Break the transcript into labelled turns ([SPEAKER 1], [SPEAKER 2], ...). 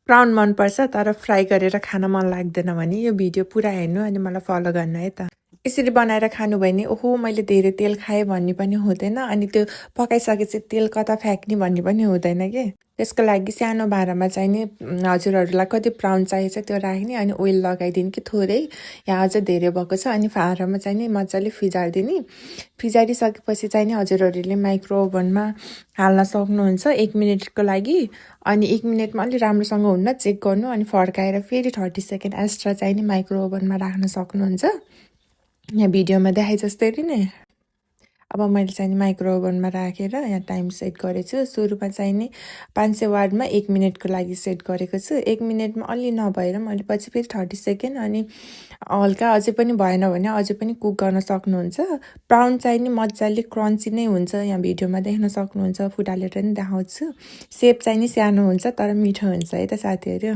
[SPEAKER 1] Brown मनपर्छ तर fry गरेर खान मन लाग्दैन भने यो भिडियो पुरा हेर्नु अनि मलाई फलो गर्नु है त। यसरी बनाएर खानु भयो भने ओहो मैले धेरै तेल खाएँ भन्ने पनि हुँदैन अनि त्यो पकाइसकेपछि तेल कता फ्याँक्ने भन्ने पनि हुँदैन के। त्यसको लागि सानो भाँडामा चाहिँ नि हजुरहरूलाई कति प्राउन चाहिन्छ त्यो राख्ने अनि ओइल लगाइदिने कि थोरै यहाँ अझ धेरै भएको छ अनि भाँडामा चाहिँ नि मजाले फिजाइदिने। फिजाइसकेपछि चाहिँ नि हजुरहरूले माइक्रो ओभनमा हाल्न सक्नुहुन्छ 1 मिनटको लागि। अनि 1 मिनटमा अलि राम्रोसँग हुन्न चेक गर्नु अनि फर्काएर फेरि 30 सेकेन्ड एक्स्ट्रा चाहिँ नि माइक्रो ओभनमा राख्न सक्नुहुन्छ यहाँ भिडियोमा देखाए जस्तै नै। अब मैले चाहिँ नि माइक्रो ओभनमा राखेर यहाँ टाइम सेट गरेको छु। सुरुमा चाहिँ नि 500 वाटमा 1 मिनटको लागि सेट गरेको छु। 1 मिनटमा अलि नभएर मैले पछि फेरि 30 सेकेन्ड अनि हल्का अझै पनि भएन भने अझै पनि कुक गर्न सक्नुहुन्छ। प्राउन चाहिँ नि मजाले क्रन्ची नै हुन्छ यहाँ भिडियोमा देख्न सक्नुहुन्छ। फुटालेर नि देखाउँछु। सेप चाहिँ नि सानो हुन्छ तर मिठो हुन्छ है त साथीहरू।